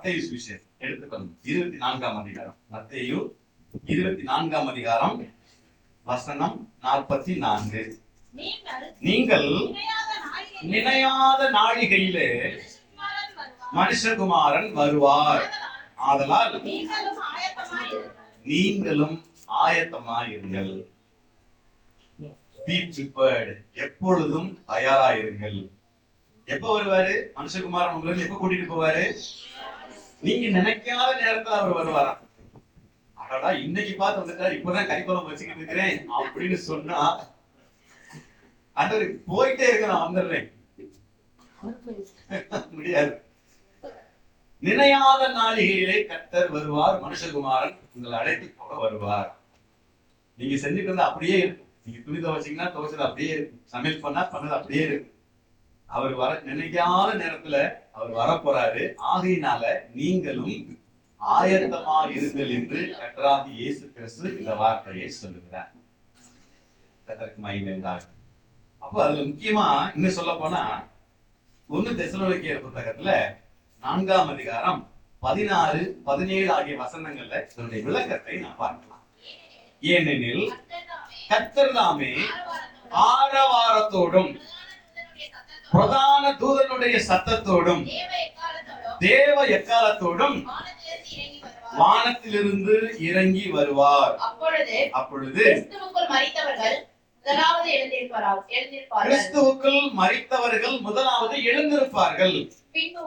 மத்தேயு சுவிசேஷம் எடுத்துக்கணும். 24ஆம் அதிகாரம். மத்தேயு 24ஆம் அதிகாரம் வசனம் 44. நீங்கள் நினையாத நாழிகையிலே மனுஷகுமாரன் வருவார். ஆதலால் நீங்களும் ஆயத்தமாயிருங்கள். Be prepared. எப்பொழுதும் தயாராயிருங்கள். எப்ப வருவாரு மனுஷகுமாரன்? உங்களுக்கு எப்ப கூட்டிட்டு போவாரு? நீங்க நினைக்காத நேரத்துல அவர் வருவாரா? அடடா, இன்னைக்கு பார்த்து வந்துட்டாரு, இப்பதான் கறிக்குழம்பு வச்சுக்கிட்டு இருக்கிறேன் அப்படின்னு சொன்னா அது போயிட்டே இருக்க, நான் வந்துடுறேன் முடியாது. நினையாத நாளிகையிலே கர்த்தர் வருவார், மனுஷகுமாரன் உங்களை அழைத்து போக வருவார். நீங்க செஞ்சுட்டு இருந்தா அப்படியே இருக்கும். நீங்க துணி துவைச்சீங்கன்னா துவைச்சது அப்படியே இருக்கும், சமையல் பண்ணா பண்ணது அப்படியே இருக்கும். அவர் வர நினைக்காத நேரத்துல அவர் வரப்போறாரு. ஆகையினால நீங்களும் ஆயத்தமா இருங்கள் என்று கர்த்தராகிய இயேசு கிறிஸ்து இந்த வார்த்தையை சொல்லுகிறார். கர்த்தருக்கு மகிமை உண்டாகட்டும். அப்ப அதுல முக்கியமா இன்னும் சொல்ல போனா 1 தெசலோனிக்கேயர் புத்தகத்துல 4ஆம் அதிகாரம் 16, 17 ஆகிய வசனங்கள்ல இதனுடைய விளக்கத்தை நான் பார்க்கலாம். ஏனெனில் கர்த்தர் தாமே ஆரவாரத்தோடும் பிரதான தூதனுடைய சத்தத்தோடும் தேவ எக்காலத்தோடும் வானத்திலிருந்து இறங்கி வருவார். அப்பொழுது கிறிஸ்துவுக்குள் மரித்தவர்கள் முதலாவது எழுந்திருப்பார்கள். பின்பு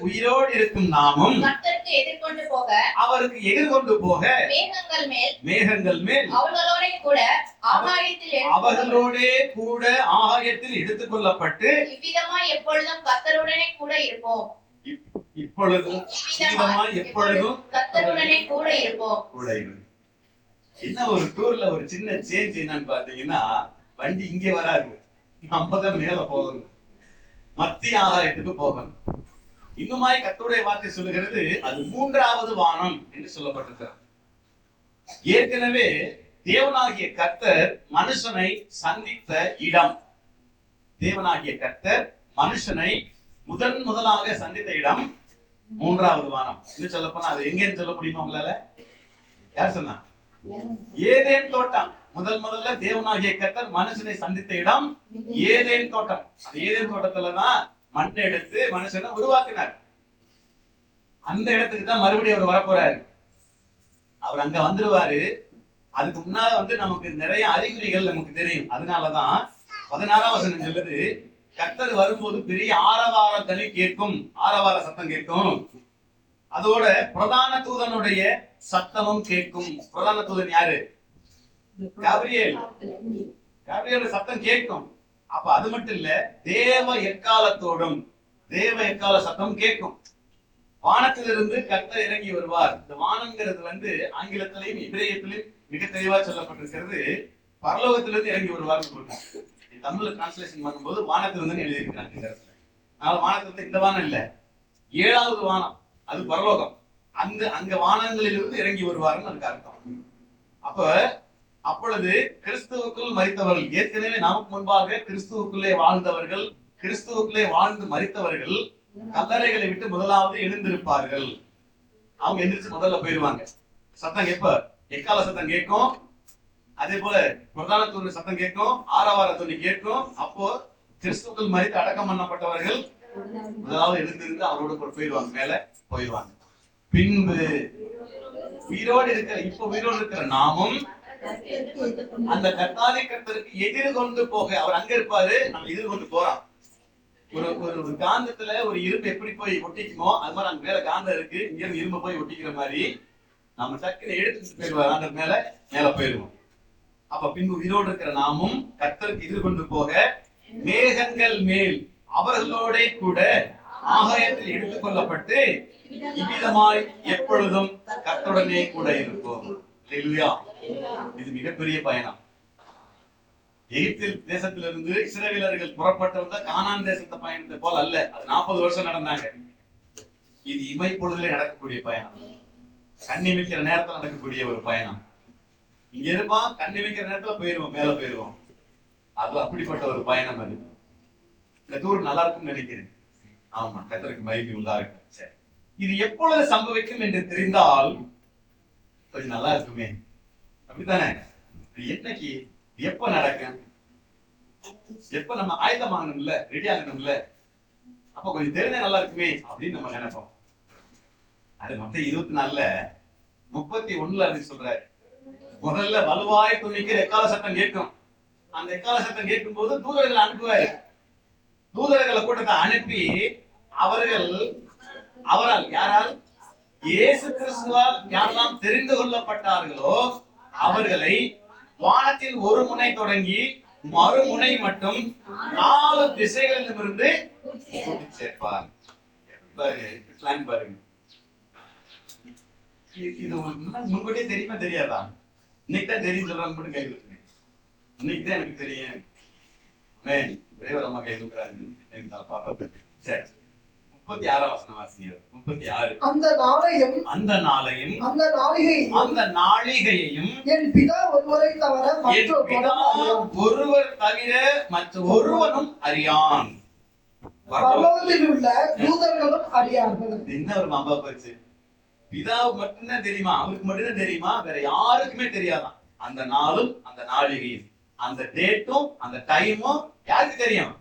உயிரோடு இருக்கும் நாமும் அவருக்கு எதிர்கொண்டு போக மேகங்கள் மேல் அவர்களோடே கூட ஆகாயத்தில் எடுத்துக் கொள்ளப்பட்டு எப்பொழுதும் கர்த்தருடனே கூட இருப்போம். என்ன ஒரு டூர்ல ஒரு சின்ன சேஞ்ச் என்னன்னு பாத்தீங்கன்னா, வண்டி இங்கே வராது, நம்ம தான் மேல போகணும், மத்திய ஆகாயத்துக்கு போகணும். இன்னுமாய் கர்த்தருடைய வார்த்தை சொல்லுகிறது, அது 3வது வானம் என்று சொல்லப்பட்டிருக்கிறது. ஏற்கனவே தேவனாகிய கர்த்தர் மனுஷனை சந்தித்த இடம், தேவனாகிய கர்த்தர் மனுஷனை முதலாக சந்தித்த இடம் 3வது வானம். இன்னும் சொல்ல போனா அது எங்கன்னு சொல்ல முடியுமா உங்களால? யார் சொன்னா? ஏதேன் தோட்டம். முதல்ல தேவனாகிய கர்த்தர் மனுஷனை சந்தித்த இடம் ஏதேன் தோட்டம். அந்த ஏதேன் தோட்டத்துலதான் மண் எடுத்து மனுஷனை உருவாக்கினார். அந்த இடத்துக்கு தான் மறுபடியும் அவர் வரப்போறாரு. அவர் அங்க வந்துருவாரு. அதுக்கு முன்னால நமக்கு நிறைய அறிகுறிகள் நமக்கு தெரியும். அதனாலதான் 16ஆம் வசனம் சொல்லுது, கர்த்தர் வரும்போது பெரிய ஆரவார தனி கேட்கும், ஆரவார சத்தம் கேட்கும். அதோட பிரதான தூதனுடைய சத்தமும் கேட்கும். பிரதான தூதன் யாரு? கபிரியேல். கபிரியேல் சத்தம் கேட்கும். அப்ப அது மட்டும் இல்ல, தேவ எக்காலத்தோடும் தேவ எக்கால சத்தம் கேட்கும். வானத்திலிருந்து கர்த்தர் இறங்கி வருவார். இந்த வானம்ங்கிறது ஆங்கிலத்திலையும் இபிரேயத்திலையும் மிக தெளிவா சொல்லப்பட்டிருக்கிறது, பரலோகத்திலிருந்து இறங்கி வருவார். தமிழ்ல டிரான்ஸ்லேஷன் பண்ணும்போது வானத்திலிருந்து எழுதியிருக்கிறாங்க. வானத்திலிருந்து இந்த வானம் இல்ல, 7வது வானம், அது பரலோகம். அங்க வானங்களிலிருந்து இறங்கி வருவாருன்னு அதுக்கு அர்த்தம். அப்பொழுது கிறிஸ்துவுக்குள் மரித்தவர்கள், ஏற்கனவே நமக்கு முன்பாக கிறிஸ்துவுக்குள்ளே வாழ்ந்தவர்கள், கிறிஸ்துவுக்குள்ளே வாழ்ந்து மரித்தவர்கள் கல்லறைகளை விட்டு முதலாவது எழுந்திருப்பார்கள். அவங்க எந்திரிச்சு முதல்ல போயிருவாங்க. சத்தம் எப்ப? எக்கால சத்தம் கேட்கும். அதே போல பிரதான தூதனுடைய சத்தம் கேட்கும், ஆரவார துணி கேட்கும். அப்போ கிறிஸ்துவுக்குள் மரித்து அடக்கம் பண்ணப்பட்டவர்கள் முதலாவது எழுந்திருந்து அவரோட போயிடுவாங்க, மேல போயிடுவாங்க. பின்பு உயிரோடு இருக்கிற நாமும் அந்த கர்த்தாதி கர்த்தருக்கு எதிர்கொண்டு போக, அவர் அங்க இருப்பாரு, நம்ம எதிர்கொண்டு போறோம். ஒரு காந்தத்துல ஒரு இரும்பு எப்படி போய் ஒட்டிக்குமோ அது மாதிரி அங்க மேல காந்தம் இருக்கு, இங்க இருந்து இரும்பு போய் ஒட்டிக்கிற மாதிரி நம்ம டக்குன்னு எடுத்துட்டு போயிடுவார், அந்த மேல போயிடுவோம். அப்ப பின்பு உயிரோடு இருக்கிற நாமும் கர்த்தருக்கு எதிர்கொண்டு போக மேகங்கள் மேல் அவர்களோட கூட ஆகாயத்தில் எடுத்துக் கொள்ளப்பட்டு இவ்விதமாய் எப்பொழுதும் கர்த்தருடனே கூட இருப்போம். இது மிகப்பெரிய பயணம். எகிப்து தேசத்திலிருந்து இஸ்ரவேலர்கள் புறப்பட்டு வந்த கானான் தேசத்தை பயணத்தை போல அல்ல. அது 40 வருஷம் நடந்தாங்க. இது இமைப்பொழுதுல நடக்கக்கூடிய பயணம், கண்ணிமிக்கிற நேரத்துல நடக்கக்கூடிய ஒரு பயணம். இங்க இருப்பான், கண்ணிமிக்கிற நேரத்துல போயிருவோம், மேல போயிருவோம். அது அப்படிப்பட்ட ஒரு பயணம். அது இந்த டூர் நல்லா இருக்கும்னு நினைக்கிறேன். ஆமா, கர்த்தருக்கு மகிமை உண்டாகட்டும். சரி, இது எப்பொழுது சம்பவிக்கும் என்று தெரிந்தால் கொஞ்சம் நல்லா இருக்குமே, அப்படித்தானே? என்னைக்கு, எப்ப நடக்கும், எப்ப நம்ம ஆயத்தமாகணும்ல, ரெடி ஆகணும்ல, அப்ப கொஞ்சம் தெரிஞ்சா நல்லா இருக்குமே அப்படின்னு நம்ம நினைப்போம். அது மொத்தம் 24:31 அது சொல்றாரு. முதல்ல வலுவாய் துணிக்கிற எக்கால சத்தம் கேட்கும். அந்த எக்கால சத்தம் கேட்கும் போது தூதர்களை அனுப்புவாரு. தூதர்களை கூட்டத்தை அனுப்பி அவரால் யாரால், இயேசு கிறிஸ்துவால் யாரெல்லாம் தெரிந்து கொள்ளப்பட்டார்களோ அவர்களை வானத்தில் ஒரு முனை தொடங்கி மறுமுனை மட்டும் 4 திசைகளிலும் இருந்து சேர்ப்பார். பாருங்க, இது முன்கூட்டியே தெரியுமா தெரியாதா? இன்னைக்கு தான் தெரியும் சொல்றாங்க, மட்டும் கை கொடுத்துருங்க. இன்னைக்கு தான் எனக்கு தெரியும். கை கொடுக்குறாங்க. சரி, 36 வசனம் வாசிங்க. 36. அந்த நாளிகையையும் என் பிதா ஒருவரை தவிர மற்ற ஒருவனும் அறியான். பரலோகத்தில் உள்ள தூதர்களும் அறியார்கள். என்ன ஒரு மாம்பா போச்சு. பிதாவுக்கு மட்டும்தான் தெரியுமா, அவருக்கு மட்டும்தான் தெரியுமா, வேற யாருக்குமே தெரியாதான். அந்த நாளும் அந்த நாளிகையும் அந்த டேட்டும் அந்த டைமும் யாருக்கு தெரியும்?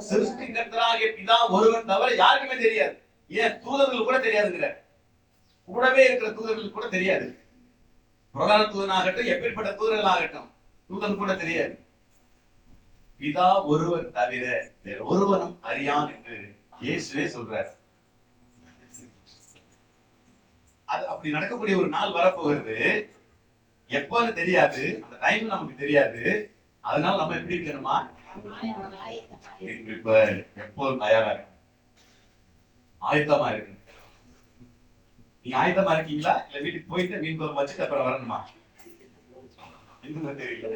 சிருஷ்டிகர்த்தராகிய பிதா ஒருவன் தவிர யாருக்குமே தெரியாது. ஏன் தூதர்கள் கூட தெரியாதுங்கிற, கூடவே இருக்கிற தூதர்கள் கூட தெரியாது. பிரதான தூதனாகட்டும், எப்படிப்பட்ட தூதர்கள் ஆகட்டும், தூதன் கூட தெரியாது. பிதா ஒருவர் தவிர வேற ஒருவனும் அறியான் என்று இயேசுவே சொல்றார். அது அப்படி நடக்கக்கூடிய ஒரு நாள் வரப்போகிறது. எப்பன்னு தெரியாது, அந்த டைம் நமக்கு தெரியாது. அதனால நம்ம எப்படி இருக்கணுமா, எப்போதும் தயாரா இருக்கு, ஆயத்தமா இருக்கு. நீங்க ஆயத்தமா இருக்கீங்களா, இல்ல வீட்டுக்கு போயிட்டு மீன் குழம்பு வச்சுட்டு அப்புறம் வரணுமா? இன்னும் தெரியல.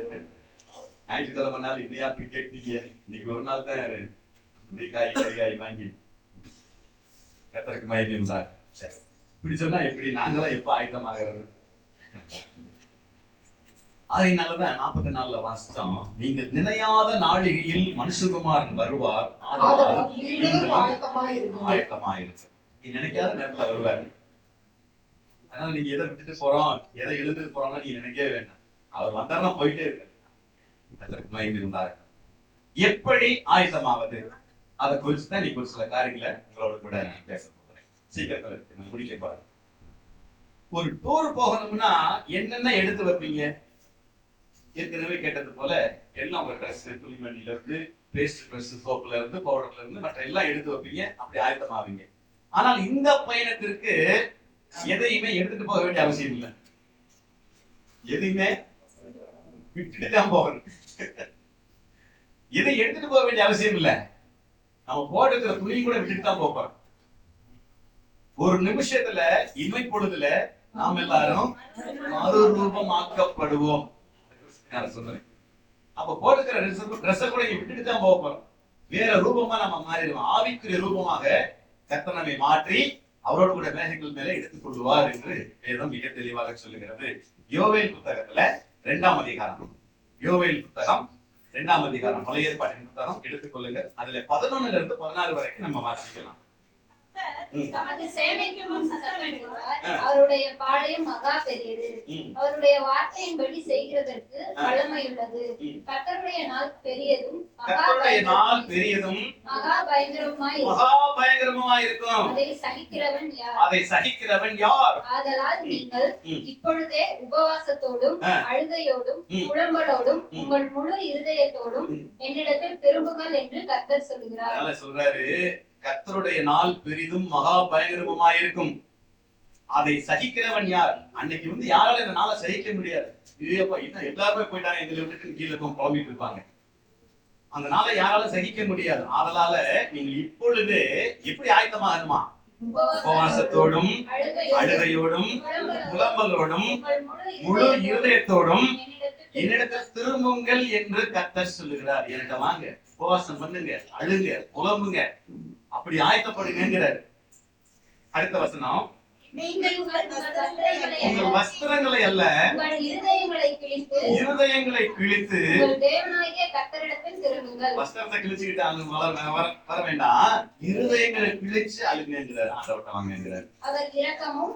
ஞாயிற்றுக்கிழமை நாள் இன்னையா கேட்டீங்க, இன்னைக்கு ஒரு நாள் தான் காய் வாங்கி கத்தருக்கு மகிமை சார். சரி, இப்படி சொன்னா எப்படி, நாங்களாம் எப்ப ஆயத்தமாகிறது? அதனாலதான் 44 வாசிச்சோம், நீங்கள் நினையாத நாளிகையில் மனுஷகுமாரன் வருவார், ஆயத்தமாயிருக்கு. நீ நினைக்காத நேரத்துல வருவாரு. அதனால நீங்க எதை விட்டுட்டு போறோம், எதை எழுந்துட்டு போறோம்னா நீங்க நினைக்கவே வேண்டாம். அவர் வந்தாருன்னா போயிட்டே இருக்க. எப்படி ஆயத்தமாவது, அதை குறிச்சுதான் நீ ஒரு சில காரியங்களை உங்களோட கூட பேச போறேன். சீக்கிரம் முடிக்க பாருங்க. ஒரு டூர் போகணும்னா என்னென்ன எடுத்து வைப்பீங்க? ஏற்கனவே கேட்டது போல எல்லாம் உங்க ட்ரெஸ், துணிமணில இருந்து பேஸ்ட் ட்ரெஸ், சோப்புல இருந்து பவுடர்ல இருந்து மற்ற எல்லாம் எடுத்து வைப்பீங்க, அப்படி ஆயத்தமாவீங்க. ஆனால் இந்த பயணத்திற்கு எதையுமே எடுத்துட்டு போக வேண்டிய அவசியம் இல்லை. எதையுமே விட்டுட்டு தான் போகணும். இதை எடுத்துட்டு போக வேண்டிய அவசியம் இல்லை. நம்ம போட்டுக்கிற துணி கூட விட்டுட்டு தான் போறோம். ஒரு நிமிஷத்துல இமை பொழுதுல நாம் எல்லாரும் மறுரூபமாக்கப்படுவோம். சொல்றேன், அப்ப போட்டுக்கிற ட்ரெஸ் கூட விட்டுட்டு தான் போறோம். வேற ரூபமா நம்ம மாறிடுவோம். ஆவிக்குரிய ரூபமாக கர்த்தர் நம்மை மாற்றி அவரோட கூட மேகங்கள் மேல எடுத்துக் கொள்வார் என்று வேதம் மிக தெளிவாக சொல்லுகிறது. யோவேல் புத்தகத்துல 2ஆம் அதிகாரம், யோவேல் புத்தகம் 2ஆம் அதிகாரம், பழைய ஏற்பாட்டின் புத்தகம் எடுத்துக்கொள்ளுங்க. அதுல 11 இருந்து 16 வரைக்கும் நம்ம வாசிக்கலாம். அவருடைய பாளையம் மகா பெரியது, அவருடைய வார்த்தையின்படி செய்கிறதற்கு வல்லமை உள்ளது. கர்த்தருடைய நாள் பெரியதும் மகா பயங்கரமாய் இருக்கும். அதை சகிக்கிறவன் யார்? ஆதலால் நீங்கள் இப்பொழுதே உபவாசத்தோடும் அழுகையோடும் புலம்பலோடும் உங்கள் முழு இருதயத்தோடும் என்னிடத்தில் திரும்புங்கள் என்று கர்த்தர் சொல்கிறார். சொல்றாரு, கர்த்தருடைய நாள் பெரிதும் மகா பயங்கரமாயிருக்கும். அதை சகிக்கிறவன் யார்? அன்னைக்கு யாரால இந்த நாளை சகிக்க முடியாது. இன்னும் எல்லாருமே போயிட்டாங்க, எங்களை விட்டுட்டு கீழே புலம்பிட்டு இருப்பாங்க. அந்த நாளை யாரால சகிக்க முடியாது. அதனால நீங்க இப்பொழுது எப்படி ஆயத்தமாகணுமா? உபவாசத்தோடும் அழுகையோடும் புலம்பலோடும் முழு இருதயத்தோடும் என்னிடத்தில் திரும்புங்கள் என்று கர்த்தர் சொல்லுகிறார். என்கிட்ட வாங்க, உபவாசம் பண்ணுங்க, அழுங்க, புலம்புங்க, அப்படி ஆயத்தப்படுங்கிறார். அடுத்த வசனம், உங்கள் வஸ்திரங்களை அல்ல இருதயங்களை கிழித்து தேவனாகிய கர்த்தரிடத்தில் திரும்புங்கள். வஸ்திரத்தை கிழிச்சுக்கிட்டு அங்க வர வேண்டாம், இருதயங்களை கிழிச்சு அழுங்குங்கிறார் ஆண்டவர்ட்ட வாங்குங்கிறார்.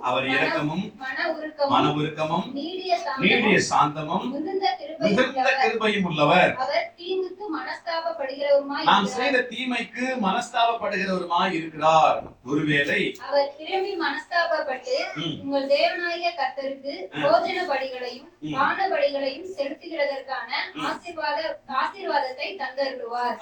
அவர் இரக்கமும் மன உருக்கமும் நீடிய சாந்தமும் மிகுந்த கிருபையும் உள்ளவர். அவர் தீங்குக்கு மனஸ்தாபப்படுகிறவருமாய் நாம் செய்த தீமைக்கு மனஸ்தாபப்படுகிறவருமாய் இருக்கிறார். ஒருவேளை அவர் திரும்பி மனஸ்தாபப்பட்டு உங்கள் தேவனாகிய கர்த்தருக்கு போஜன பலிகளையும் பான பலிகளையும் செலுத்துகிறதற்கான ஆசீர்வாதத்தை தந்தருளுவார்.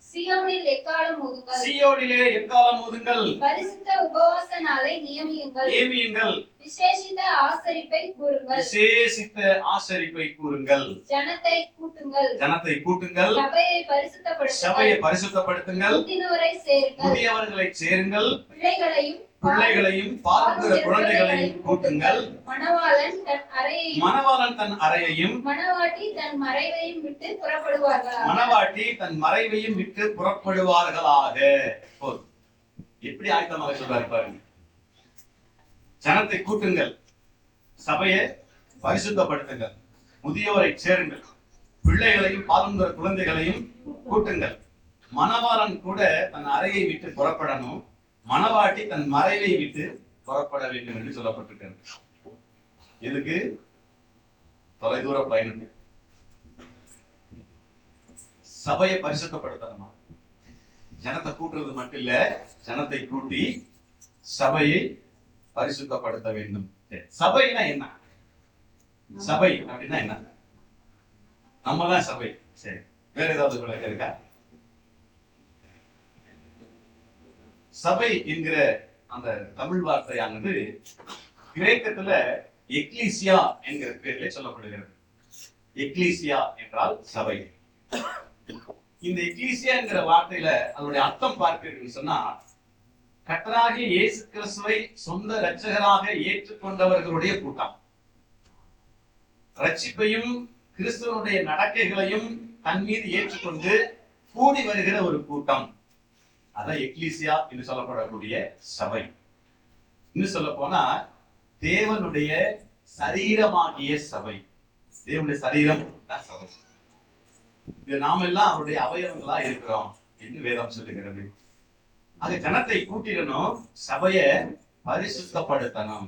சீயோனில் எக்காலம் ஊதுங்கள், சீயோனிலே எக்காலம் ஊதுங்கள். பரிசுத்த உபவாச நாளை நியமியுங்கள், விசேஷித்த ஆசரிப்பை கூறுங்கள், விசேஷித்த ஆசரிப்பை கூறுங்கள். ஜனத்தை கூட்டுங்கள், சபையை பரிசுத்தப்படுத்துங்கள், முதியவர்களை சேருங்கள், பிள்ளைகளையும் பார்க்கிற குழந்தைகளையும் கூட்டுங்கள். மணவாளன் தன் அறையையும் மணவாட்டி தன் மறைவையும் விட்டு புறப்படுவார்களாக. எப்படி ஆயத்தமாக சொல்றாரு பாருங்க. ஜனத்தை கூட்டுங்கள், சபையை பரிசுத்தப்படுத்துங்கள், முதியோரை சேருங்கள், பிள்ளைகளையும் பாலுங்கிற குழந்தைகளையும் கூட்டுங்கள். மணவாளன் கூட தன் அறையை விட்டு புறப்படணும், மணவாட்டி தன் மறைவை விட்டு புறப்பட வேண்டும் என்று சொல்லப்பட்டிருக்கிறது. எதுக்கு? தொலைதூர பயணம். சபையை பரிசுத்தப்படுத்தணுமா? ஜனத்தை கூட்டுறது மட்டும் இல்ல, ஜனத்தை கூட்டி சபையை பரிசுத்தப்படுத்த வேண்டும். சபைனா என்ன? சபை அப்படின்னா என்ன? நம்ம தான் சபை. சரி, வேற ஏதாவது விளக்கம் இருக்கா? சபை என்கிற அந்த தமிழ் வார்த்தையானது கிரேக்கத்துல எக்லீசியா என்கிற பேரிலே சொல்லப்படுகிறது. எக்லீசியா என்றால் சபை. இந்த எக்லீசியா என்கிற வார்த்தையில அதனுடைய அர்த்தம் பார்க்கிறீர்கள் சொன்னா, கர்த்தராகிய இயேசு கிறிஸ்துவை சொந்த இரட்சகராக ஏற்றுக்கொண்டவர்களுடைய கூட்டம், ரட்சிப்பையும் கிறிஸ்துவனுடைய நடக்கைகளையும் தன் மீது ஏற்றுக்கொண்டு கூடி வருகிற ஒரு கூட்டம். அதான் எக்லீசியா என்று சொல்லப்படக்கூடிய சபை. இன்னும் சொல்ல போனா தேவனுடைய சரீரமாகிய சபை. தேவனுடைய சரீரம் தான் சபை. இது நாம எல்லாம் அவருடைய அவயவங்களா இருக்கிறோம் என்று வேதம் சொல்லுகிறது. அது ஜனத்தை கூட்டிடணும், சபையை பரிசுத்தப்படுத்தணும்.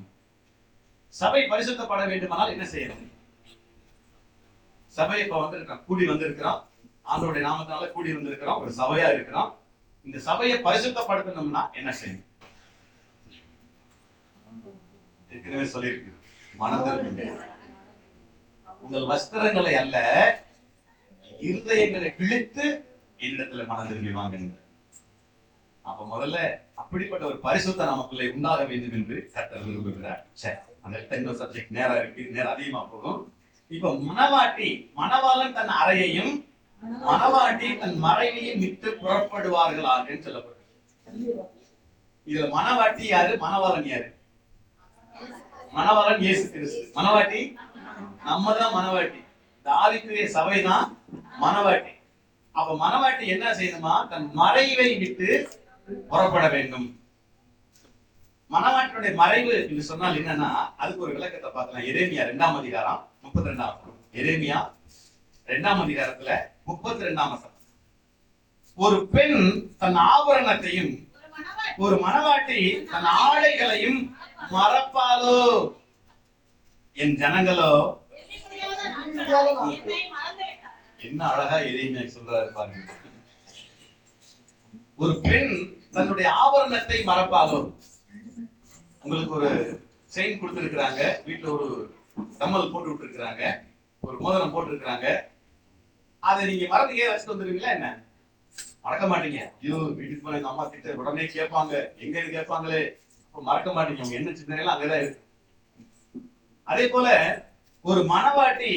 சபை பரிசுத்தப்பட வேண்டுமானால் என்ன செய்யணும்? சபை இப்ப வந்திருக்கிறோம், கூடி வந்திருக்கிறோம், ஆண்டவருடைய நாமத்தினால கூடி வந்திருக்கிறோம், ஒரு சபையா இருக்கிறோம். இந்த சபையை பரிசுத்தப்படுத்தணும்னா என்ன செய்யணும்? ஏற்கனவே சொல்லியிருக்கு, மனதிற்கு உங்கள் வஸ்திரங்களை அல்ல, இருதயங்களை கிழித்து என்னிடத்துல மனதிற்கு வாங்குங்க. அப்ப முதல்ல அப்படிப்பட்ட ஒரு பரிசுத்த நமக்குள்ளே உண்டாக வேண்டும் என்று கர்த்தர் விரும்புகிறார். சரி, அந்த இன்னொரு சப்ஜெக்ட் நேரம் இருக்கு, நேரம் அதிகமா போகும். இப்ப மணவாளன் தன் அறையையும் மணவாட்டி தன் மறைவையும் விட்டு புறப்படுவார்களாக சொல்லப்படும். இதுல மணவாட்டி யாரு, மணவாளன் யாரு? மணவாளன் இயேசு கிறிஸ்து. மணவாட்டி நம்ம தான் மணவாட்டி. இந்த ஆவிக்குரிய சபை தான் மணவாட்டி. அப்ப மணவாட்டி என்ன செய்யணுமா? தன் மறைவை விட்டு புறப்பட வேண்டும். மணவாட்டியுடைய மறைவு என்று சொன்னால் என்னன்னா, அதுக்கு ஒரு விளக்கத்தை பார்க்கலாம். எரேமியா 2ஆம் அதிகாரம் 32ஆம். எரேமியா 2ஆம் அதிகாரத்துல 32ஆம் வசனம். ஒரு பெண் தன் ஆபரணத்தையும் ஒரு மணவாட்டி தன் ஆடைகளையும் மறப்பாலோ, என் ஜனங்களோ. என்ன அழகா எரேமியா சொல்றாரு பாருங்க. ஒரு பெண் தன்னுடைய ஆபரணத்தை மறப்பாலோ. உங்களுக்கு ஒரு செயின் கொடுத்திருக்கிறாங்க, வீட்டுல ஒரு கம்மல் போட்டு விட்டு இருக்கிறாங்க, ஒரு மோதிரம் போட்டு இருக்கிறாங்க. அதை நீங்க மறந்துக்கே வச்சுட்டு வந்துருவீங்களா? என்ன மறக்க மாட்டீங்க. ஐயோ, வீட்டுக்கு போன எங்க அம்மா கிட்ட உடனே கேட்பாங்க, எங்க கேட்பாங்களே. மறக்க மாட்டீங்க, உங்க என்ன சிந்தனைலாம் அங்கதான் இருக்கு. அதே போல ஒரு மணவாட்டி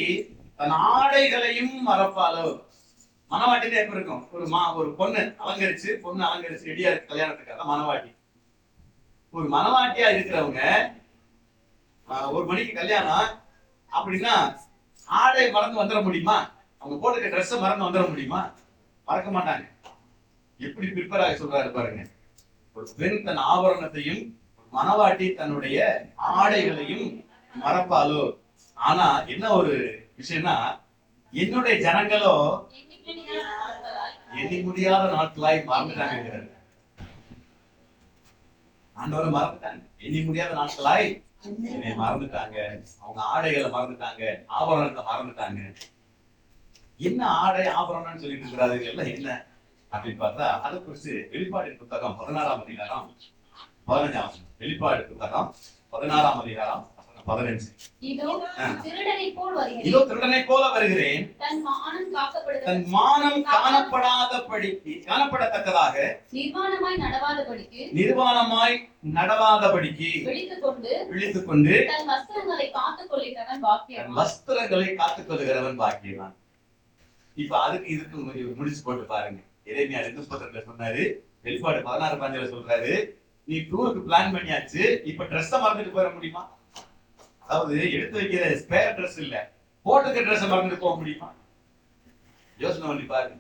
தன் ஆடைகளையும் மறப்பாலோ. மணவாட்டின்னு எப்ப இருக்கும்? ஒரு பொண்ணு அலங்கரிச்சு ரெடியா இருக்கு கல்யாணத்துக்கு, அதான் மணவாட்டி. ஒரு மணவாட்டியா இருக்கிறவங்க 1 மணிக்கு கல்யாணம் அப்படின்னா ஆடை மறந்து வந்துட முடியுமா? அவங்க போட்டுக்க ட்ரெஸ் மறந்து வந்துட முடியுமா? மறக்க மாட்டாங்க. எப்படி பிற்பராக சொல்றாரு பாருங்க. ஒரு பெண் தன் ஆபரணத்தையும் மணவாட்டி தன்னுடைய ஆடைகளையும் மறப்பாலோ. ஆனா என்ன ஒரு விஷயம்னா, என்னுடைய ஜனங்களோ எண்ணி முடியாத நாட்களாய் மறந்துட்டாங்க. ஆண்டவரை மறந்துட்டாங்க. எண்ணி முடியாத நாட்களாய் என்னை மறந்துட்டாங்க. அவங்க ஆடைகளை மறந்துட்டாங்க, ஆபரணத்தை மறந்துட்டாங்க. என்ன ஆடை ஆபரணம்னு சொல்லிட்டு இருக்கிறாரு எல்லாம் என்ன அப்படின்னு பார்த்தா அதை குறித்து வெளிப்பாடு புத்தகம் 16ஆம் அதிகாரம் 15ஆம். வெளிப்பாடு புத்தகம் 16ஆம் அதிகாரம் 15. இதோ திருடனைப் போல் வருகிறேன். இதோ திருடனைப் போல வருகிறேன். தன் மானம் காணப்படத்தக்கதாக நிர்வாணமாய் நடவாதபடிக்கு விழித்துக்கொண்டு தன் வஸ்திரங்களை காத்துக் கொள்கிறவன் பாக்கியவான். இப்ப அதுக்கு இதுக்கு முடிச்சு போட்டு பாருங்க. எரேமியா 2:10 சொன்னாரு, வெளிப்பாடு 16:5 சொல்றாரு, நீ டூருக்கு பிளான் பண்ணியாச்சு, இப்ப ட்ரெஸ் மறந்துட்டு போயிட முடியுமா? அதாவது எடுத்து வைக்கிற ஸ்பேர் ட்ரெஸ் இல்ல, போட்டுக்க ட்ரெஸ் மறந்துட்டு போக முடியுமா? யோசனை பண்ணி பாருங்க.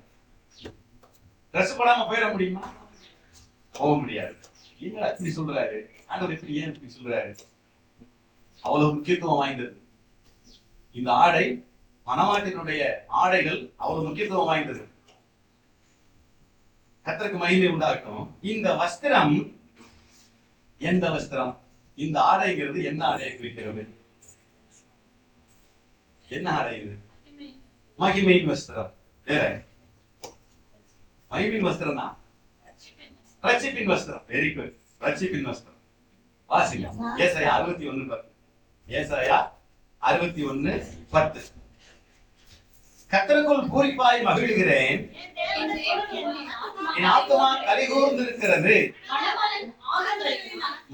ட்ரெஸ் போடாம போயிட முடியுமா? போக முடியாது. நீங்க இப்படி சொல்றாரு ஆண்டவர். எப்படி ஏன் இப்படி சொல்றாரு? அவ்வளவு முக்கியத்துவம் வாய்ந்தது இந்த ஆடை. மணவாட்டினுடைய ஆடைகள் அவ்வளவு முக்கியத்துவம் வாய்ந்தது. கர்த்தருக்கு மகிமை உண்டாகட்டும். இந்த வஸ்திரம் எந்த வஸ்திரம்? இந்த ஆடைங்கிறது என்ன ஆடையை குறிக்கிறது? என்ன ஆடை இது? மகிமையின் வஸ்திரம். வேற மகிமையின் வஸ்திரம் தான் ரட்சிப்பின் வஸ்திரம். Very good. ரட்சிப்பின் வஸ்திரம். வாசிங்க ஏசாயா 61:10. ஏசாயா 61:10. கர்த்தருக்குள் பூரிப்பாய் மகிழ்கிறேன், என் ஆத்துமா கலிகூர்ந்து இருக்கிறது.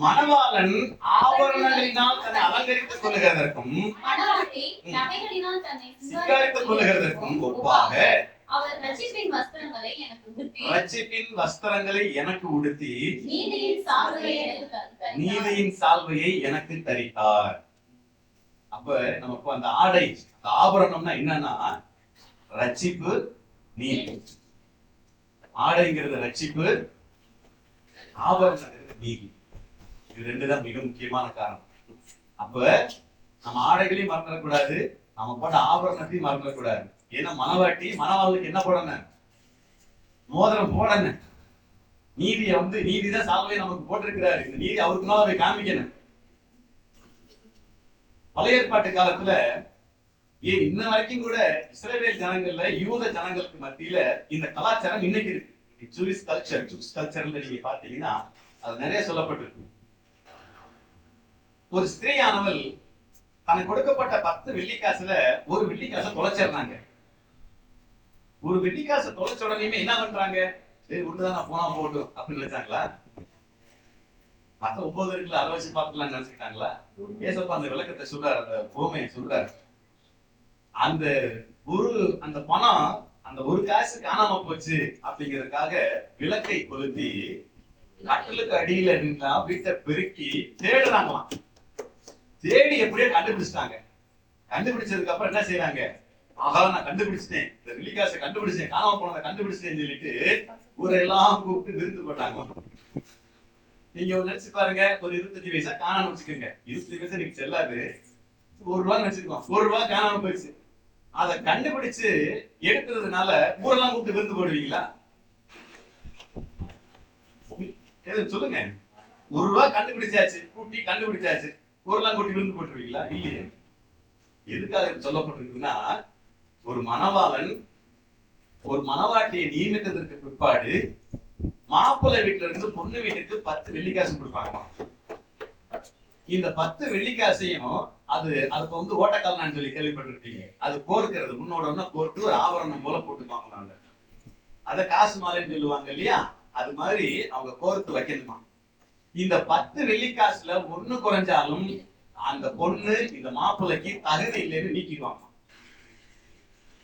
மணவாளன் ஆபரணங்களினால் தன்னை அலங்கரித்துக் கொள்ளுகிறதற்கும் சிங்காரித்துக் கொள்ளுகிறதற்கும் ஒப்பாக ரட்சிப்பின் வஸ்திரங்களை எனக்கு உடுத்தி நீதியின் சால்வையை எனக்கு தரித்தார். அப்ப நமக்கு அந்த ஆடை, அந்த ஆபரணம்னா என்னன்னா ரட்சிப்பு, நீதி. ஆடைங்கிறது ரட்சிப்பு, ஆபரணங்கிறது நீதி. இது ரெண்டுதான் மிக முக்கியமான காரணம். அப்ப நம்ம ஆடைகளையும் மறந்துடக்கூடாது, நம்ம போட்ட ஆபரணத்தையும் மறந்துடக்கூடாது. ஏன்னா மணவாளுக்கு என்ன போடணும்? மோதிரம் போடணும். நீதியை நீதிதான் சால்வையை நமக்கு போட்டிருக்கிறாரு. இந்த நீதி அவருக்கு மேல அதை காமிக்கணும். பழைய ஏற்பாட்டு காலத்துல இன்ன வரைக்கும் கூட இஸ்ரவேல் ஜனங்கள்ல, யூத ஜனங்களுக்கு மத்தியில இந்த கலாச்சாரம் இன்னைக்கு இருக்கு. ஜூஸ் கல்ச்சர்ல நீங்க பாத்தீங்கன்னா அது நிறைய சொல்லப்பட்டிருக்கு. ஒரு ஸ்திரீயானவள் தனக்கு கொடுக்கப்பட்ட 10 வெள்ளிக்காசுல ஒரு வெள்ளிக்காசை தொலைச்சிடுறாங்க. ஒரு வெள்ளிக்காசை தொலைச்ச உடனே என்ன பண்றாங்க? சரி ஒண்ணுதான் நான் போனா போட்டும் அப்படின்னு நினைச்சாங்களா? மத்த 9 இருக்குல்ல, அதை வச்சு பார்த்துலாம் நினைச்சுக்கிட்டாங்களா? ஏசப்பா அந்த விளக்கத்தை சொல்றாரு, அந்த பொறுமையை சொல்றாரு. அந்த பணம், அந்த ஒரு காசு காணாம போச்சு அப்படிங்கிறதுக்காக விளக்கை கொளுத்தி கட்டலுக்கு அடியில இருந்தா வீட்டை பெருக்கி தேடுறாங்களாம். தேடி எப்படியோ கண்டுபிடிச்சிட்டாங்க. கண்டுபிடிச்சதுக்கு அப்புறம் என்ன செய்யறாங்க? ஆகா, நான் கண்டுபிடிச்சிட்டேன், இந்த வெள்ளிக்காசை கண்டுபிடிச்சேன், காணாம போனதை கண்டுபிடிச்சிட்டேன்னு சொல்லிட்டு ஊரெல்லாம் கூப்பிட்டு விருந்து போட்டாங்க. நீங்க நினைச்சு பாருங்க, ஒரு 25 பைசா காணாம வச்சுக்கோங்க. 25 பைசா நீங்க செல்லாது, ₹1 வச்சுக்கோம். ₹1 காணாம போயிடுச்சு. அதை கண்டுபிடிச்சு எடுக்கிறதுனால ஊரெல்லாம் கூப்பிட்டு விருந்து போடுவீங்களா? சொல்லுங்க. ₹1 கண்டுபிடிச்சாச்சு, கூட்டி கண்டுபிடிச்சாச்சு, ஊரெல்லாம் கூட்டி விருந்து போட்டுருவீங்களா? இல்லையே. எதுக்காக சொல்லப்பட்டிருக்குன்னா, ஒரு மணவாளன் ஒரு மணவாட்டியை நியமித்ததற்கு பிற்பாடு மாப்பிள்ளை வீட்டுல இருந்து பொண்ணு வீட்டுக்கு 10 வெள்ளிக்காசு கொடுப்பாங்க. இந்த 10 வெள்ளிக்காசையும் அதுக்கு ஓட்டக்கால்னான்னு சொல்லி கேள்விப்பட்டிருப்பீங்க. அது கோர்க்கிறது, முன்னோட கோர்த்து ஒரு ஆபரணம் போல போட்டுப்பாங்க. அத காசு மாலைன்னு சொல்லுவாங்க இல்லையா? அது மாதிரி அவங்க கோர்த்து வைக்கணுமா. இந்த 10 வெள்ளிக்காசுல 1 குறைஞ்சாலும் அந்த பொண்ணு இந்த மாப்பிள்ளைக்கு தகுதி இல்லைன்னு நீக்கிடுவாங்க.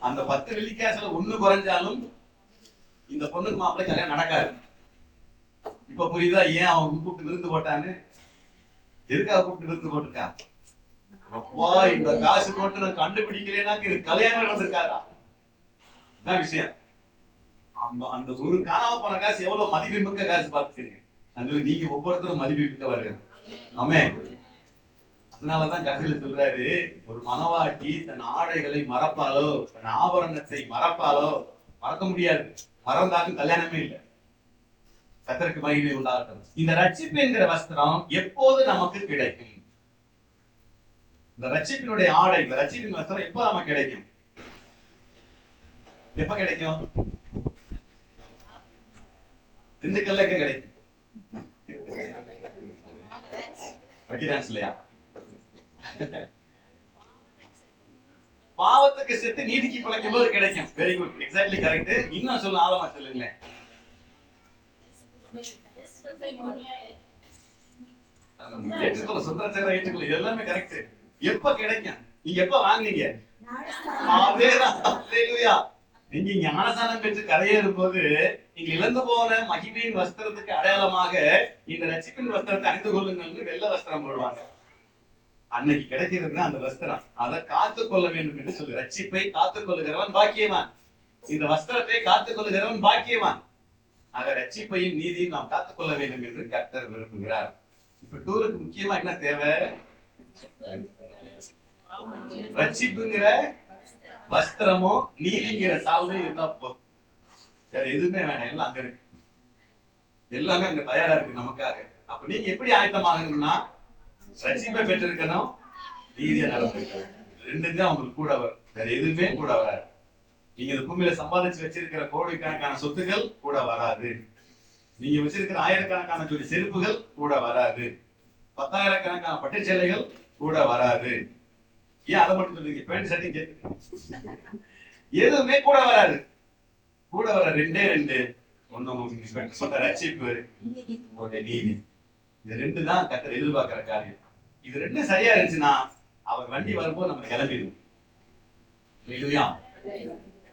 அந்த 10 வெள்ளிக்காசுல 1 குறைஞ்சாலும் இந்த பொண்ணுக்கு மாப்பிள்ளை கல்யாணம் நடக்காது. இப்ப புரியுதா ஏன் அவன் கூப்பிட்டு விருந்து போட்டான்னு? எதுக்காக கூப்பிட்டு விருந்து போட்டிருக்கா? அப்பா, இந்த காசு போட்டு நான் கண்டுபிடிக்கலன்னா இது கல்யாணம் நடந்திருக்காரா? என்ன விஷயம்? அந்த ஒரு காணாம போன காசு எவ்வளவு மதிப்புமிக்க காசு பார்த்துருங்க. நீங்க ஒவ்வொருத்தரும் மதிப்புமிக்க வருங்க. ஆமே. அதனாலதான் கதையில சொல்றாரு, ஒரு மணவாட்டி தன் ஆடைகளை மறப்பாலோ, தன் ஆபரணத்தை மறப்பாலோ, மறக்க முடியாது. மறந்தாலும் கல்யாணமே இல்லை. கர்த்தருக்கு மகிமை உண்டாகட்டும். இந்த ரட்சிப்பு என்கிற வஸ்திரம் எப்போது நமக்கு கிடைக்கும்? இந்த ரட்சிப்பினுடைய ஆடை, இந்த ரட்சிப்பின் வஸ்திரம் எப்போ நமக்கு கிடைக்கும்? எப்ப கிடைக்கும்? திண்டுக்கல்ல எங்க கிடைக்கும்? வைக்கிறான்ஸ் இல்லையா? பாவத்துக்கு செத்து நீதிக்கு பிழைக்கும் போது கிடைக்கும். Very good, exactly correct. இன்னும் சொல்ல ஆழமா சொல்லுங்களேன். ஏற்றுக்கொள்ள, சுந்தரச்சேர ஏற்றுக்கொள்ள, எல்லாமே கரெக்ட். எப்ப கிடைக்கும்? நீங்க எப்ப வாங்குனீங்க? அதேதான். அல்லேலூயா. நீங்க ஞானசானம் பெற்று கரையேறும் போது நீங்க இழந்து போன மகிமையின் வஸ்திரத்துக்கு அடையாளமாக இந்த ரட்சிப்பின் வஸ்திரத்தை அணிந்து கொள்ளுங்கள் வெள்ளை வஸ்திரம் போடுவாங்க. அன்னைக்கு கிடைக்கிறது அந்த வஸ்திரம். அதை காத்துக் கொள்ள வேண்டும் என்று சொல்லு. ரட்சிப்பை காத்துக் கொள்ளுகிறவன் பாக்கியவான். இந்த வஸ்திரத்தை காத்துக் கொள்ளுகிறவன் பாக்கியவான். ஆக ரட்சிப்பையும் நீதியும் நாம் காத்துக் கொள்ள வேண்டும் என்று கர்த்தர் விரும்புகிறார். இப்ப டூருக்கு முக்கியமா என்ன தேவை? ரட்சிப்புங்கிற வஸ்திரமோ நீதிங்கிற சால்வை இருந்தா போதும். வேற எதுவுமே வேணாம். எல்லாம் அங்க இருக்கு. எல்லாமே அங்க தயாரா இருக்கு நமக்காக. அப்ப நீங்க எப்படி ஆயத்தமாகணும்னா ரட்சிப்பை பெற்றிருக்கணும், நீதியா நடந்திருக்கணும். ரெண்டுமே அவங்களுக்கு கூட வரும். வேற எதுவுமே கூட வராது. நீங்க இந்த பூமியில சம்பாதிச்சு வச்சிருக்கிற கோடிக்கணக்கான சொத்துக்கள் கூட வராது. நீங்க வச்சிருக்கிற ஆயிரக்கணக்கான ஜோடி செருப்புகள் கூட வராது. 10,000கணக்கான பட்டுச்சேலைகள் கூட வராது. ஏன் அதை மட்டும் சொல்றீங்க? பேண்ட் ஷர்ட்டிங் எதுவுமே கூட வராது. கூட வர ரெண்டே ரெண்டு. ஒண்ணு சொன்ன ரட்சிப்பு, நீதி. இது ரெண்டு தான் கர்த்தர் எதிர்பார்க்கிற காரியம். இது ரெண்டும் சரியா இருந்துச்சுன்னா அவர் வண்டி வரும்போது நம்ம கிளம்பிடும். இல்லையா?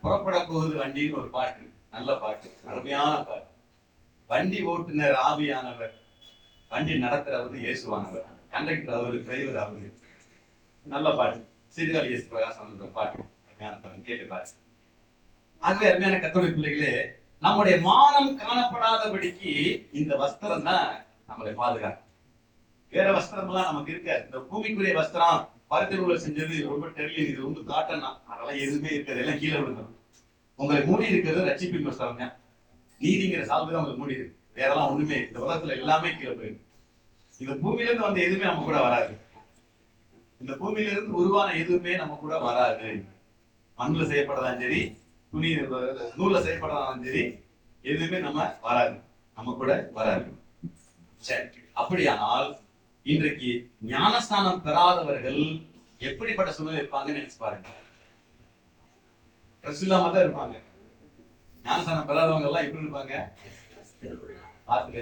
புறப்பட போகுது வண்டின்னு ஒரு பாட்டு, நல்ல பாட்டு, அருமையான பாட்டு. வண்டி ஓட்டுநர் ஆவியானவர், வண்டி நடத்துறவர் இயேசுவானவர், கண்டக்டர் அவரு, டிரைவர் அவரு. நல்ல பாட்டு. சீர்காழி இயேசு பிரகாசம் பாட்டு, அருமையான பாட்டு, கேட்டு பாரு. ஆகவே அருமையான கர்த்தருடைய பிள்ளைகளே, நம்முடைய மானம் காணப்படாதபடிக்கு இந்த வஸ்திரம் தான் நம்மளை பாதுகாக்கும். வேற வஸ்திரம் எல்லாம் நமக்கு இருக்காது. இந்த பூமிக்குரிய வஸ்திரம் பருத்தி நூல்ல செஞ்சது, ரொம்ப டெர்லி, இது ரொம்ப காட்டனா, அதெல்லாம் எதுவுமே இருக்காது. எல்லாம் கீழே விழுந்துடும். உங்களை மூடி இருக்கிறது ரட்சிப்பின் வஸ்திரம் தான். நீதிங்கிற சால்வை தான் உங்களுக்கு மூடி இருக்கு. வேறெல்லாம் ஒண்ணுமே, இந்த உலகத்துல எல்லாமே கீழே போயிருக்கு. இந்த பூமியில இருந்து வந்த எதுவுமே நம்ம கூட வராது. இந்த பூமியில இருந்து உருவான எதுவுமே நம்ம கூட வராது. மண்ணுல செய்யப்படலாம் சரி, துணி நூல்ல செய்யப்படலாம் சரி, எதுவுமே நம்ம வராது, நம்ம கூட வராது. சரி, அப்படியானால் இன்றைக்கு ஞானஸ்நானம் பெறாதவர்கள் எப்படிப்பட்ட சூழ்நிலை இருப்பாங்கன்னு நினைச்சு பாருங்க. ட்ரெஸ் இல்லாம தான் இருப்பாங்க. ஞானஸ்நானம் பெறாதவங்க எல்லாம் எப்படி இருப்பாங்க? பார்த்துக்க.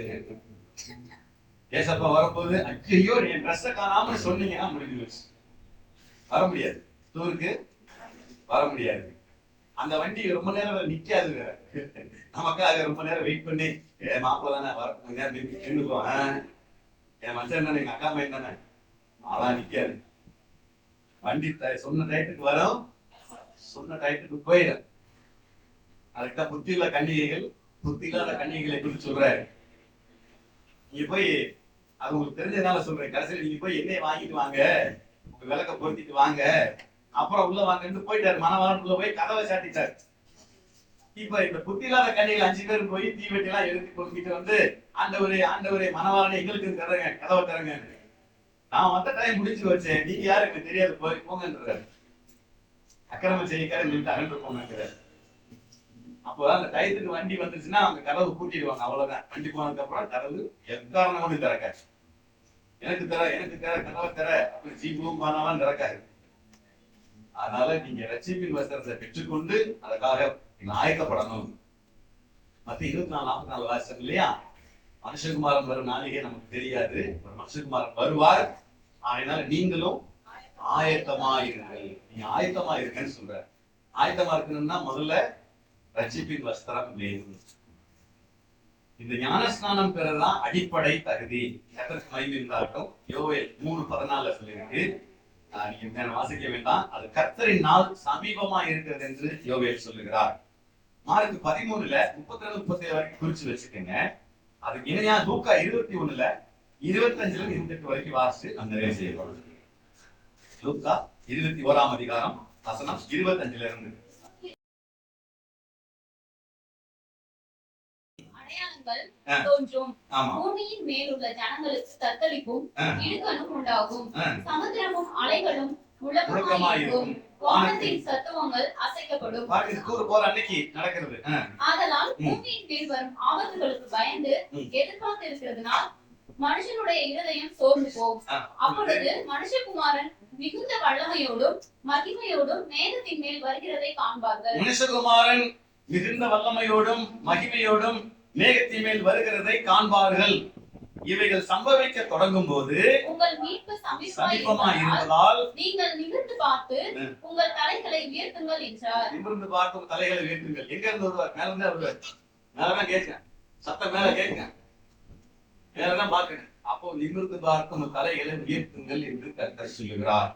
ஏசப்பா வரப்போது, ஐயோ என் ட்ரெஸ்ஸை காணாம சொன்னீங்கன்னா முடிஞ்சு வச்சு வர முடியாது. டூருக்கு வர முடியாது. அந்த வண்டி ரொம்ப நேரம் நிக்காது. நமக்காக ரொம்ப நேரம் வெயிட் பண்ணி, மாப்பிள்ள தானே வர கொஞ்ச நேரம் நின்றுக்குவோம், என் மச்சன் தானே, எங்க அக்கா பையன் தானே, அதான் நிக்காது. வண்டி சொன்ன டயத்துக்கு வரும், சொன்ன டயத்துக்கு போயிடும். அதுக்குதான் புத்தி உள்ள கன்னிகைகள் புத்தி இல்லாத கன்னிகைகளை குறித்து சொல்றாரு. நீங்க போய், அது உங்களுக்கு தெரிஞ்சதுனால சொல்றேன், கடைசியில் நீங்க போய் எண்ணெயை வாங்கிட்டு வாங்க, உங்க விளக்க பொருத்திட்டு வாங்க, அப்புறம் உள்ள வாங்கன்னு போயிட்டாரு. மனவாளனுக்குள்ள போய் கதவை சாட்டிட்டாரு. இப்ப இந்த புத்தி இல்லாத கன்னிகள் 5 பேர் போய் தீவெட்டி எல்லாம் எடுத்து கொடுத்துட்டு வந்து, ஆண்டவரே மனவாளனை எங்களுக்கு தரங்க, கதவை தரங்க. நான் வந்த டைம் முடிச்சு வச்சேன், நீங்க யாரு எனக்கு தெரியாது, போய் போங்கன்றாரு. அக்கிரமம் செய்யக்காரன் சொல்லிட்டு அகன்று போங்கிறாரு. அப்போதான் அந்த டயத்துக்கு வண்டி வந்துச்சுன்னா அவங்க கதவு பூட்டிடுவாங்க. அவ்வளவுதான். வண்டி போனதுக்கு அப்புறம் கதவு எக்காரணமும் திறக்காது. எனக்கு தர கதவை தர அப்படி ஜீபும் பானாவான் திறக்காது. அதனால நீங்க ரட்சிப்பின் வஸ்திரத்தை பெற்றுக்கொண்டு அதுக்காக ஆயத்தப்படணும். மத்திய 24-44 வாசம் இல்லையா? மனுஷகுமாரன் வரும் நாளிகை நமக்கு தெரியாது. ஒரு மனுஷகுமாரன் வருவார். அதனால நீங்களும் ஆயத்தமா இருங்கள். நீங்க ஆயத்தமா இருக்கன்னு சொல்ற. ஆயத்தமா இருக்கணும்னா முதல்ல ரட்சிப்பின் வஸ்திரம் வேணும். இந்த ஞானஸ்நானம் பெறதான் அடிப்படை தகுதி. கர்த்தருக்கு மகிமை உண்டாகட்டும். யோவேல் 3:14 சொல்லியிருக்கு. நீங்க வாசிக்க வேண்டாம். அது கர்த்தரின் நாள் சமீபமா இருக்கிறது என்று யோவேல் சொல்லுகிறார். மார்க் 13 32-37 வரைக்கும் குறிச்சு வச்சுக்கோங்க. அதுக்கு இணையா லூக்கா 21 25-28 வரைக்கும் வாசிச்சு அந்த நிறைவு செய்யப்படும். லூக்கா 21 அதிகாரம் வசனம் 25 இருந்து காரியங்கள் ஆ. தோன்றும். ஆமா. பூமியின் மேலுள்ள ஜனங்களுக்கு தத்தளிப்பும் ஆ. இடுக்கணும் உண்டாகும். ஆ. சமுத்திரமும் அலைகளும் முழக்கமாயிருக்கும். முழக்கமாயிருக்கும். வானத்தின் சத்துவங்கள் அசைக்கப்படும். பாருங்க, இது டூர் போற அன்னைக்கு நடக்கிறது. ஆதலால் பூமியின் மேல் வரும் ஆபத்துகளுக்கு பயந்து எதிர்பார்த்து இருக்கிறதுனால் மனுஷனுடைய இருதயம் சோர்ந்து போகும். அப்பொழுது மனுஷகுமாரன் மிகுந்த வல்லமையோடும் மகிமையோடும் மேகத்தின் மேல் வருகிறதை காண்பார்கள். மனுஷகுமாரன் மிகுந்த வல்லமையோடும் மகிமையோடும் மேகத்தின் மேல் வருகிறதை காண்பார்கள். இவைகள் சம்பவிக்க தொடங்கும் போது உங்கள் மீட்பு சமீபமா இருப்பதால் இருப்பதால் நீங்கள் நிமிர்ந்து பார்த்து உங்கள் தலைகளை உயர்த்துங்கள் என்றார். நிமிர்ந்து பார்த்து தலைகளை உயர்த்துங்கள். எங்க இருந்து வருவார்? மேல இருந்து வருவார். மேலதான் கேட்க சத்தம், மேல கேட்க மேலதான் பார்க்கணும். அப்போ நிமிர்ந்து பார்த்து உங்கள் தலைகளை உயர்த்துங்கள் என்று கர்த்தர் சொல்லுகிறார்.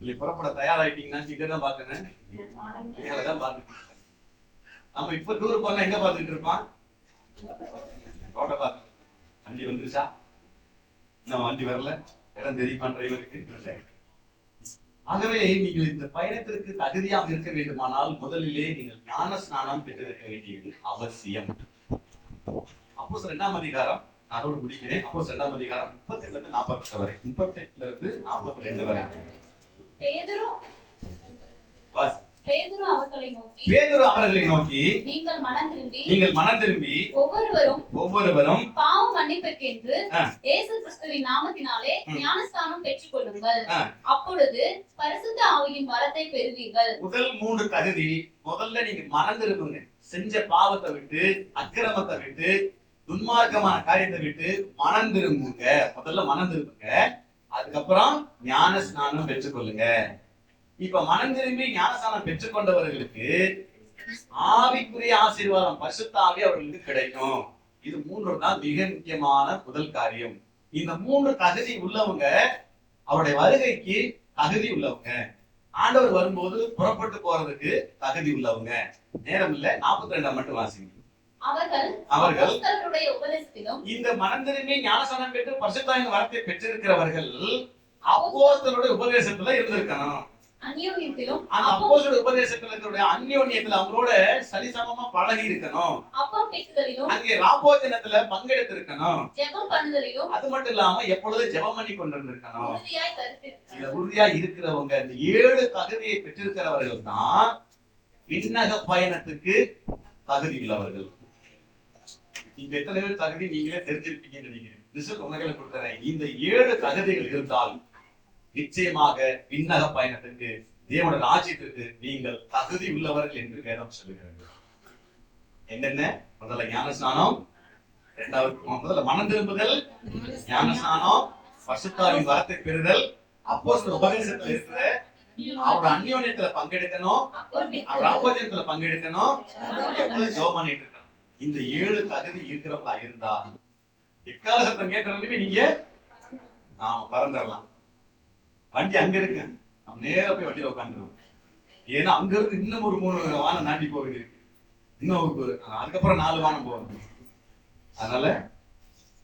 நீங்க புறப்பட தயாராயிட்டீங்கன்னா இங்கதான் பார்க்கணும், மேலதான் பார்த்துட்டு. நம்ம இப்ப டூர் போனா எங்க பார்த்துட்டு இருப்பான்? ரோட்டை பார்த்து. வண்டி வந்துருச்சா? இன்னும் வண்டி வரல, இடம் தெரியுமா டிரைவருக்கு? ஆகவே நீங்கள் இந்த பயணத்திற்கு தகுதியாக இருக்க வேண்டுமானால் முதலிலே நீங்கள் ஞான ஸ்நானம் பெற்றிருக்க வேண்டியது அவசியம். அப்போஸ்தலர் 2ஆம் அதிகாரம், அதோடு முடிக்கிறேன். அப்போஸ்தலர் 2ஆம் அதிகாரம் 38 இருந்து 42 வரை, 38 இருந்து 42 வரை. பேதுரு அவர்களை நோக்கி நீங்கள் மனம் திரும்பி ஒவ்வொருவரும் பாவ மன்னிப்புக்கென்று இயேசு கிறிஸ்துவின் நாமத்தினாலே ஞானஸ்நானம் பெற்றுக் கொள்ளுங்கள். அப்பொழுது பரிசுத்த ஆவியின் வரத்தை பெறுவீர்கள். முதல் 3 தகுதி. முதல்ல நீங்க மனம் திரும்புங்க. செஞ்ச பாவத்தை விட்டு, அக்கிரமத்தை விட்டு, துன்மார்க்கமான காரியத்தை விட்டு மனம் திரும்புங்க. முதல்ல மனம் திரும்புங்க. அதுக்கப்புறம் ஞான ஸ்நானம் பெற்றுக்கொள்ளுங்க. இப்ப மனம் திரும்பி ஞானஸ்நானம் பெற்றுக்கொண்டவர்களுக்கு ஆவிக்குரிய ஆசீர்வாதம், பரிசுத்த ஆவி அவர்களுக்கு கிடைக்கும். இது 3 தான் மிக முக்கியமான முதல் காரியம். இந்த 3 தகுதி உள்ளவங்க அவருடைய வருகைக்கு தகுதி உள்ளவங்க. ஆண்டவர் வரும்போது புறப்பட்டு போறதுக்கு தகுதி உள்ளவங்க. நேரம் இல்ல, 42 மட்டும் வாசிங்க. அவர்கள் இந்த மனம் திரும்பி ஞானஸ்நானம் பெற்று பரிசுத்த ஆவியின் வரத்தை பெற்றிருக்கிறவர்கள் அப்போஸ்தலருடைய உபதேசத்துல இருந்திருக்கணும். அந்த அப்போஸ்தலருடைய உபதேசத்துல இருக்கிற அந்யோன்யத்துல அவங்களோட சரிசமமா பழகி இருக்கணும். அங்கே ராபோஜனத்துல பங்கெடுத்து இருக்கணும். அது மட்டும் இல்லாம எப்பொழுதும் ஜெபம் பண்ணி கொண்டிருந்திருக்கணும். இதுல உறுதியா இருக்கிறவங்க, இந்த 7 தகுதியை பெற்றிருக்கிறவர்கள் தான் விண்ணக பயணத்துக்கு தகுதி உள்ளவர்கள். இந்த எத்தனை பேர் தகுதி நீங்களே தெரிஞ்சிருப்பீங்கன்னு நினைக்கிறேன். இந்த 7 தகுதிகள் இருந்தால் நிச்சயமாக விண்ணக பயணத்திற்கு, தேவனுடைய ராஜ்யத்திற்கு நீங்கள் தகுதி உள்ளவர்கள் என்று வேதம் சொல்லுகிறது. என்னென்ன? முதல்ல ஞானஸ்நானம், முதல்ல மனம் திரும்புதல், ஞானஸ்நானம், பரிசுத்த ஆவியின் வரத்தை பெறுதல், அப்போஸ்தலர் உபதேசத்துல இருக்கிற அவரோட அந்யோன்யத்துல பங்கெடுக்கணும், அவர் ராபோஜனத்துல பங்கெடுக்கணும், ஜெபம் பண்ணிட்டு இருக்கணும். இந்த 7 தகுதி இருக்கிறவங்களா இருந்தா எக்கால சத்தம் கேட்கறதுமே நீங்க பறந்துடலாம். வண்டி அங்க இருக்கு, நம்ம நேரா போய் வண்டியில உட்காந்துருவோம். ஏன்னா அங்க இருந்து இன்னும் ஒரு 3 வானம் தாண்டி போகுது, இன்னும் அதுக்கப்புறம் 4 வானம் போகுது. அதனால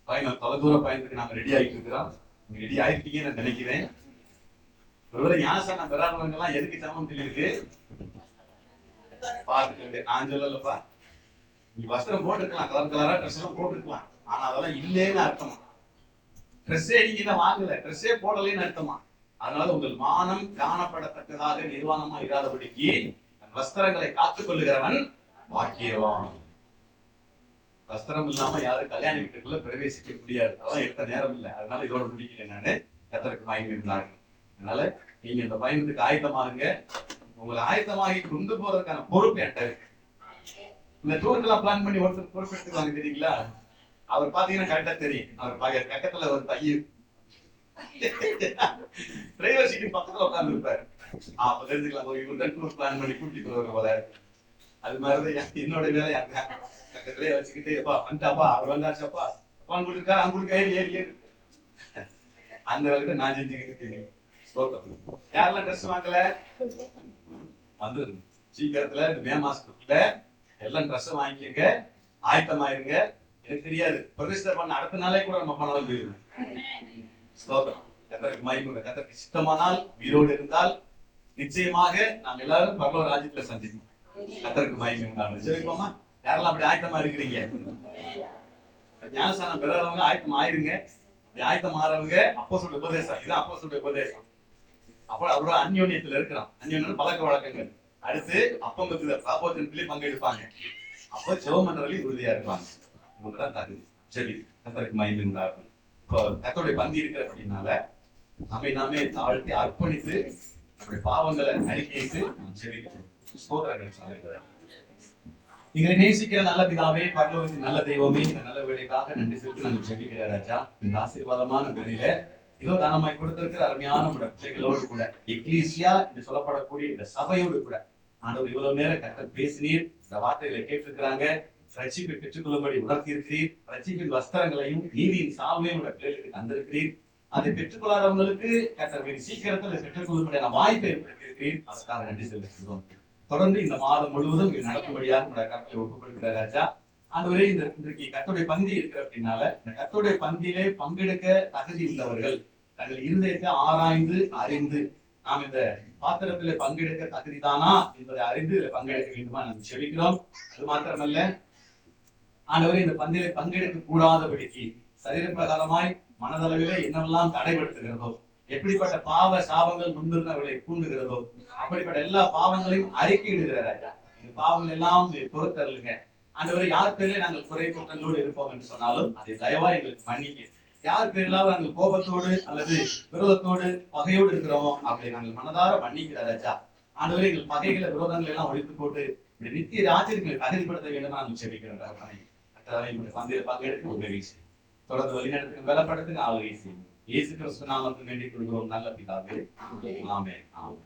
பயணம், தொலைதூர பயணத்துக்கு நாம ரெடி ஆகிட்டு இருக்கிறோம். ரெடி ஆயிட்டீங்கன்னு நான் நினைக்கிறேன். ஒருவேளை ஞானஸ்நானம் பெறாதவங்க எல்லாம் எதுக்கு சமம் இருக்கு பார்த்துட்டு, நான் சொல்லலப்பா, நீ வஸ்திரம் போட்டுருக்கலாம், கலர் கலரா ட்ரெஸ் எல்லாம் போட்டுருக்கலாம், ஆனா அதெல்லாம் இல்லேன்னு அர்த்தமா. ட்ரெஸ்ஸே நீங்க தான் வாங்கல, ட்ரெஸ்ஸே போடலன்னு அர்த்தமா. அதனால உங்கள் மானம் காணப்படத்தக்கதாக நிர்வாணமா இராதபடிக்கு வஸ்திரங்களை காத்துக் கொள்ளுகிறவன் பாக்கியவான். வஸ்திரம் இல்லாம யாரும் கல்யாண வீட்டுக்குள்ள பிரவேசிக்க முடியாது. அதான் எடுத்த நேரம் இல்லை. அதனால இதோட முடிக்கிறேன் நானு. கர்த்தருக்கு மகிமை இருந்தாங்க. அதனால நீங்க இந்த பயணத்துக்கு ஆயத்தமாகுங்க. உங்களை ஆயத்தமாகி கொண்டு போறதுக்கான பொறுப்பு என்கிட்ட இருக்கு. இந்த டூருக்கெல்லாம் பிளான் பண்ணி ஒருத்தர் பொறுப்பு எடுத்துக்குவாங்க தெரியுங்களா? அவர் பாத்தீங்கன்னா கரெக்டா தெரியும். அவர் பக்கத்துல ஒரு பையன் டிரைவர் சீட்டு பக்கத்துல உட்கார்ந்து இருப்பாரு. அப்ப தெரிஞ்சுக்கலாம் ஒரு டூர் பிளான் பண்ணி கூட்டிட்டு வருவாங்க போல. அது மாதிரிதான் என்னோட வேலையா பக்கத்திலே வச்சுக்கிட்டு, எப்பா வந்துட்டாப்பா, அவர் வந்தாச்சப்பா, அப்பா கொடுக்கா அங்குடுக்க ஏறி அந்த வேலைக்கு நான் செஞ்சுக்கிட்டு. யாரெல்லாம் ட்ரெஸ் வாங்கல வந்து சீக்கிரத்துல இந்த மே மாசத்துக்குள்ள எல்லாம் ட்ரெஸ் வாங்கிக்கங்க, ஆயத்தமாயிருங்க. எனக்கு தெரியாது, பிரதிஷ்டை பண்ண அடுத்த நாளே கூட நம்ம பண்ணலாம் போயிருவோம். ஸ்தோத்திரம். கர்த்தருக்கு மகிமை. கர்த்தருக்கு சித்தமானால், உயிரோடு இருந்தால் நிச்சயமாக நாம் எல்லாரும் பரலோக ராஜ்யத்துல சந்திப்போம். கர்த்தருக்கு மகிமை உண்டாகட்டும். சரிப்போமா? யாரெல்லாம் அப்படி ஆயத்தமா இருக்கிறீங்க? ஞானஸ்தானம் பெறாதவங்க ஆயத்தம் ஆயிருங்க. ஆயத்தம் ஆறவங்க அப்போஸ்தலருடைய உபதேசம், இது அப்போஸ்தலருடைய உபதேசம். அப்போ அவரோட அந்யோன்யத்துல இருக்கிறோம். அந்யோன்யம் பழக்க வழக்கங்கள். அடுத்து அப்பம்பத்துல சாபோஜனத்திலே பங்கெடுப்பாங்க. அப்போ ஜெபம் பண்றதுலயும் உறுதியா இருப்பாங்க. இவங்கதான் தகுதி. சரி, கர்த்தருக்கு மகிமை உண்டாகும். இப்போ கர்த்தருடைய பந்தி இருக்கிற அப்படின்னால நம்மை நாமே தாழ்த்தி அர்ப்பணித்து நம்முடைய பாவங்களை அறிக்கையிட்டு ஜெபிக்கணும். ஸ்தோத்திரங்கள் சொல்லுகிறார். எங்களை நேசிக்கிற நல்ல பிதாவே, பரலோகத்தின் நல்ல தெய்வமே, இந்த நல்ல வேலைக்காக நன்றி செலுத்தி நாங்கள் ஜெபிக்கிற ராஜா. இந்த ஆசீர்வாதமான வேலையில இதோ தானமாய் கொடுத்திருக்கிற அருமையான பிள்ளைகளோடு கூட எக்லீசியா என்று சொல்லப்படக்கூடிய இந்த சபையோடு கூட ஆண்டவர் இவ்வளவு நேரம் கர்த்தர் பேசினீர். இந்த வார்த்தைகளை கேட்டிருக்கிறாங்க. ரட்சிப்பை பெற்றுக்கொள்ளும்படி உணர்த்தி இருக்கிறீர். ரட்சிப்பின் வஸ்திரங்களையும் நீதியின் சால்வையும் உடைய பிள்ளைகளுக்கு தந்திருக்கிறீர். அதை பெற்றுக்கொள்ளாதவங்களுக்கு கர்த்தர் சீக்கிரத்தில் பெற்றுக்கொள்ளும்படியான வாய்ப்பை ஏற்படுத்தியிருக்கிறீர். அதற்காக நன்றி செலுத்துகிறோம். தொடர்ந்து இந்த மாதம் முழுவதும் இது நடக்கும்படியாக உடைய கருத்தை ஒப்புக்கொடுக்கிற ராஜா. ஆண்டவரே, இன்றைக்கு கர்த்தருடைய பந்தி இருக்கிற அப்படின்னால இந்த கர்த்தருடைய பந்தியிலே பங்கெடுக்க தகுதி உள்ளவர்கள் தங்கள் இருதயத்தை ஆராய்ந்து அறிந்து நாம் இந்த பாத்திரத்திலே பங்கெடுக்க தகுதிதானா என்பதை அறிந்து இதில் பங்கெடுக்க வேண்டுமா நாம் செபிக்கிறோம். அது மாத்திரமல்ல ஆண்டவரே, இந்த பந்தியிலே பங்கெடுக்க கூடாதபடிக்கு சரீர பிரகாரமாய் மனதளவிலே என்னெல்லாம் தடைபடுத்துகிறதோ, எப்படிப்பட்ட பாவ சாபங்கள் முன்பிருந்தவர்களை கூண்டுகிறதோ அப்படிப்பட்ட எல்லா பாவங்களையும் அறிக்கையிடுகிற ராஜா. இந்த பாவங்கள் எல்லாம் பொறுத்தருளுங்க ஆண்டவரை. யார் பேரிலே நாங்கள் குறை குற்றங்களோடு இருப்போம் என்று சொன்னாலும் அதை தயவா எங்களுக்கு மன்னிக்க. யார் பேரிலாவது நாங்கள் கோபத்தோடு அல்லது விரோதத்தோடு பகையோடு இருக்கிறோமோ அப்படி நாங்கள் மனதார மன்னிக்கிற ராஜா. ஆண்டவரை, எங்கள் பகைகளை விரோதங்களை எல்லாம் ஒழித்து போட்டு நித்திய ராஜ்யங்களை தகுதிப்படுத்த வேண்டும் நாங்கள் செபிக்கிறோம். பந்தியில பங்கெடுத்து உதவி செய்யும். தொடர்ந்து வழிநடத்துக்கு பலப்படுத்துங்க ஆளுகை செய்யும். இயேசு கிறிஸ்து நாமத்தில் வேண்டிக் கொள்கிறோம் நல்ல பிதாவே. ஆமென். ஆமென்.